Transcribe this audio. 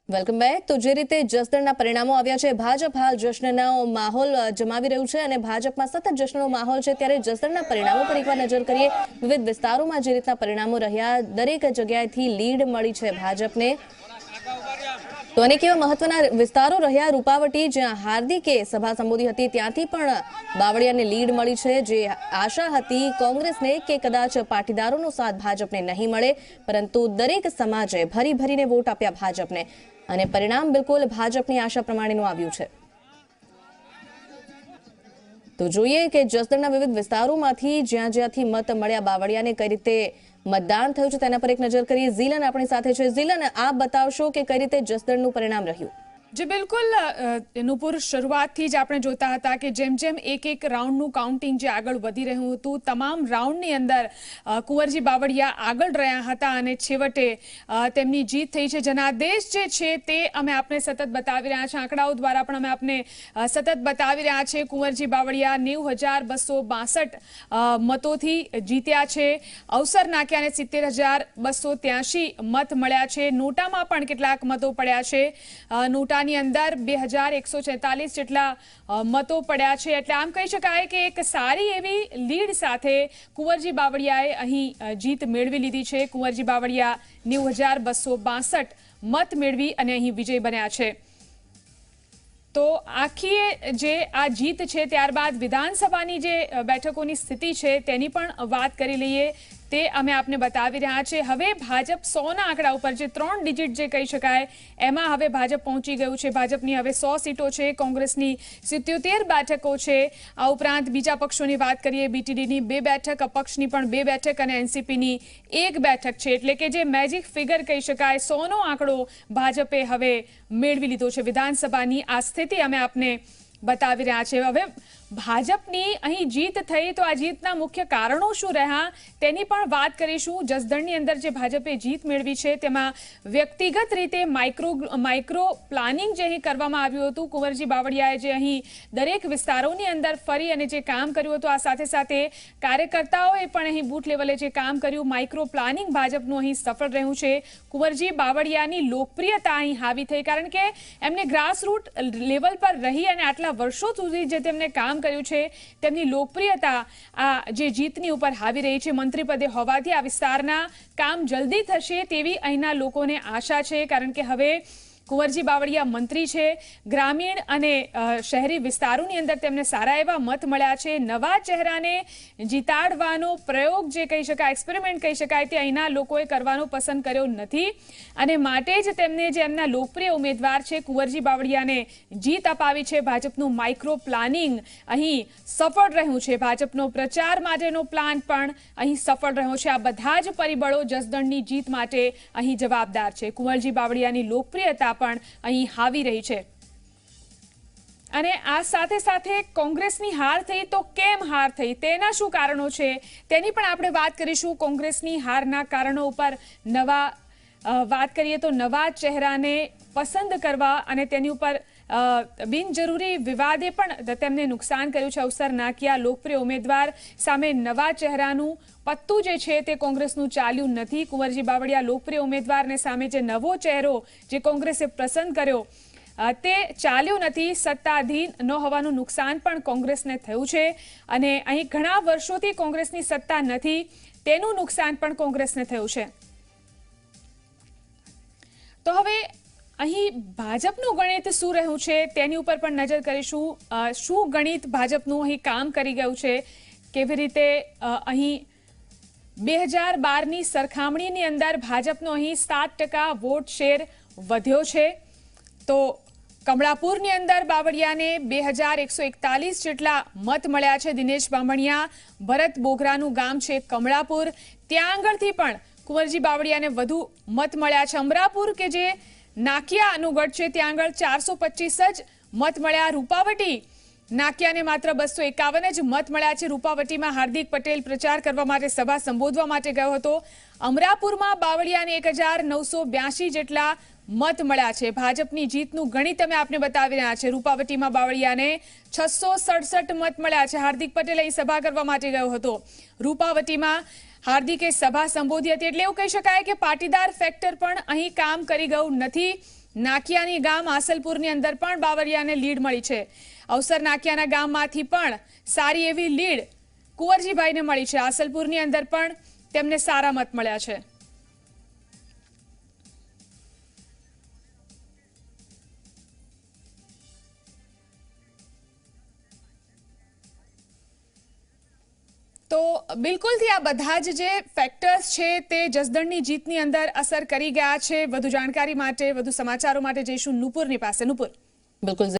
Welcome back. તો જે રીતે જસદણના પરિણામો આવ્યા છે, ભાજપ હાલ જશ્નનો માહોલ જમાવી રહ્યું છે અને ભાજપમાં સતત જશ્નનો માહોલ છે, ત્યારે જસદણના પરિણામો પર એકવાર નજર કરીએ। વિવિધ વિસ્તારોમાં જે રીતના પરિણામો રહ્યા, દરેક જગ્યાએથી લીડ મળી છે ભાજપને। તો અનેક એવા મહત્વના વિસ્તારો રહ્યા। રૂપાવટી, જ્યાં હાર્દિકે સભા સંબોધી હતી, ત્યાંથી પણ બાવળિયાને લીડ મળી છે। જે આશા હતી કોંગ્રેસને કે કદાચ પાટીદારોનો સાથ ભાજપને નહીં મળે, પરંતુ દરેક સમાજે ભરી ભરીને વોટ આપ્યા ભાજપને અને પરિણામ બિલકુલ ભાજપની આશા પ્રમાણેનું આવ્યું છે। તો જોઈએ કે જસદણના વિવિધ વિસ્તારોમાંથી જ્યાંથી મત મળ્યા બાવળિયાને કઈ રીતે મતદાન થયું છે તેના પર એક નજર કરીએ। ઝીલન આપણી સાથે છે। ઝીલન, આપ બતાવશો કે કઈ રીતે જસદણનું પરિણામ રહ્યું? जी बिल्कुल नुपुर, शुरुआतથી જ આપણે જોતા હતા કે જેમ જેમ એક રાઉન્ડનું કાઉન્ટિંગ જે આગળ વધી રહ્યું હતું, તમામ રાઉન્ડની અંદર કુંવરજી બાવળિયા આગળ રહ્યા હતા અને છેવટે તેમની જીત થઈ છે। જનાદેશ જે છે તે અમે આપને સતત બતાવી રહ્યા છીએ, આંકડાઓ દ્વારા પણ અમે આપને સતત બતાવી રહ્યા છીએ। કુંવરજી બાવળિયા 90,262 મતોથી જીત્યા છે। અવસર નાક્યાને 70,283 મત મળ્યા છે। નોટામાં પણ કેટલાક મતો પડ્યા છે। નોટા ની અંદર 2,146 જેટલા મતો પડ્યા છે। એટલે આમ કહી શકાય કે એક સારી એવી લીડ સાથે કુંવરજી બાવળિયાએ અહીં જીત મેળવી લીધી છે। કુંવરજી બાવળિયા 90,262 મત મેળવી અને અહીં વિજય બન્યા છે। તો આખી જે આ જીત છે, ત્યારબાદ વિધાનસભાની જે બેઠકોની સ્થિતિ છે તેની પણ વાત કરી લઈએ। તે અમે આપને બતાવી રહ્યા છે। હવે ભાજપ 100ના આંકડા ઉપર, જે 3 ડિજિટ જે કહી શકાય, એમાં હવે ભાજપ પહોંચી ગયું છે। ભાજપની હવે 100 સીટો છે, કોંગ્રેસની 77 બેઠકો છે। આ ઉપરાંત બીજા પક્ષોની વાત કરીએ, બીટીડીની 2 બેઠક, અપક્ષની પણ 2 બેઠક અને એનસીપીની 1 બેઠક છે। એટલે કે જે મેજિક ફિગર કહી શકાય, 100નો આંકડો ભાજપે હવે મેળવી લીધો છે। વિધાનસભાની આ સ્થિતિ અમે આપને બતાવી રહ્યા છે। હવે ભાજપની અહીં જીત થઈ, તો આ જીતના મુખ્ય કારણો શું રહ્યા તેની પણ વાત કરીશું। જસદણની અંદર જે ભાજપે જીત મેળવી છે તેમાં વ્યક્તિગત રીતે માઇક્રો પ્લાનિંગ જે અહીં કરવામાં આવ્યું હતું, કુંવરજી બાવળિયાએ જે અહીં દરેક વિસ્તારોની અંદર ફરી અને જે કામ કર્યું હતું, આ સાથે સાથે કાર્યકર્તાઓએ પણ અહીં બૂથ લેવલે જે કામ કર્યું, માઇક્રો પ્લાનિંગ ભાજપનું અહીં સફળ રહ્યું છે। કુંવરજી બાવળિયાની લોકપ્રિયતા અહીં હાવી થઈ, કારણ કે એમને ગ્રાસરૂટ લેવલ પર રહી અને આટલા વર્ષો સુધી જે તેમને કામ કર્યું છે, તેમની લોકપ્રિયતા આ જે જીતની ઉપર હાવી રહી છે। મંત્રી પદે હોવાથી આ વિસ્તારના કામ જલ્દી થશે તેવી અહીંના લોકોને આશા છે, કારણ કે હવે કુંવરજી બાવળિયા મંત્રી છે। ગ્રામીણ અને શહેરી વિસ્તારોની અંદર તેમને સારા એવા મત મળ્યા છે। નવા ચહેરાને જીતાડવાનો પ્રયોગ જે કહી શકાય, એક્સપેરિમેન્ટ કહી શકાય, તે અહીંના લોકોએ કરવાનો પસંદ કર્યો નથી અને માટે જ તેમને જે એમના લોકપ્રિય ઉમેદવાર છે કુંવરજી બાવળિયાને જીત અપાવી છે। ભાજપનું માઇક્રો પ્લાનિંગ અહીં સફળ રહ્યું છે, ભાજપનો પ્રચાર માટેનો પ્લાન પણ અહીં સફળ રહ્યો છે। આ બધા જ પરિબળો જસદણની જીત માટે અહીં જવાબદાર છે। કુંવરજી બાવળિયાની લોકપ્રિયતા પણ અહીં હાવી રહી છે અને આ સાથે સાથે કોંગ્રેસની હાર થઈ, તો કેમ હાર થઈ, તેના શું કારણો છે તેની પણ આપણે વાત કરીશું। કોંગ્રેસની હારના કારણો ઉપર વાત કરીએ તો નવા ચહેરાને પસંદ કરવા અને તેની ઉપર બિનજરૂરી વિવાદે પણ તેમને નુકસાન કર્યું છે। અવસર નાક્યા લોકપ્રિય ઉમેદવાર સામે નવા ચહેરાનું પત્તું જે છે તે કોંગ્રેસનું ચાલ્યું નથી। કુંવરજી બાવળિયા લોકપ્રિય ઉમેદવારને સામે જે નવો ચહેરો જે કોંગ્રેસે પસંદ કર્યો તે ચાલ્યું નથી। સત્તાધીન ન હોવાનું નુકસાન પણ કોંગ્રેસને થયું છે અને અહીં ઘણા વર્ષોથી કોંગ્રેસની સત્તા નથી, તેનું નુકસાન પણ કોંગ્રેસને થયું છે। તો હવે અહીં ભાજપનું ગણિત શું રહ્યું છે તેની ઉપર પણ નજર કરીશું। શું ગણિત ભાજપનું અહીં કામ કરી ગયું છે, કેવી રીતે અહીં 2012ની સરખામણીની અંદર ભાજપનો અહીં 7% વોટ શેર વધ્યો છે। તો કમળાપુરની અંદર બાવળિયાને 2,141 જેટલા મત મળ્યા છે। દિનેશ બામણિયા, ભરત બોગરાનું ગામ છે કમળાપુર, ત્યાં આગળથી પણ કુંવરજી બાવળિયાને વધુ મત મળ્યા છે। અમરાપુર કે જે નાકિયા અનુગઢ છે, ત્યાં આગળ 425 જ મત મળ્યા। રૂપાવટી નાકિયાને માત્ર 251 જ મત મળ્યા છે। રૂપાવટીમાં હાર્દિક પટેલ પ્રચાર કરવા માટે, સભા સંબોધવા માટે ગયો હતો। અમરાપુરમાં બાવળિયાને 1,982 જેટલા મત મળ્યા છે। ભાજપની જીતનું ગણિત અમે આપને બતાવી રહ્યા છે। રૂપાવટીમાં બાવળિયાને 667 મત મળ્યા છે। હાર્દિક પટેલ અહીં સભા કરવા માટે ગયો હતો। રૂપાવટીમાં હાર્દિકે સભા સંબોધી હતી, એટલે એવું કહી શકાય કે પાટીદાર ફેક્ટર પણ અહીં કામ કરી ગયું નથી. નાકિયાની ગામ આસલપુરની અંદર પણ બાવરિયાને લીડ મળી છે. અવસર નાકિયાના ગામમાંથી પણ સારી એવી લીડ કુંવરજીભાઈને મળી છે. આસલપુરની અંદર પણ તેમને સારા મત મળ્યા છે. તો બિલકુલથી આ બધા જ જે ફેક્ટર્સ છે તે જસદણની જીતની અંદર અસર કરી ગયા છે. વધુ જાણકારી માટે, વધુ સમાચારો માટે જઈશું નુપુરની પાસે. નુપુર. બિલકુલ.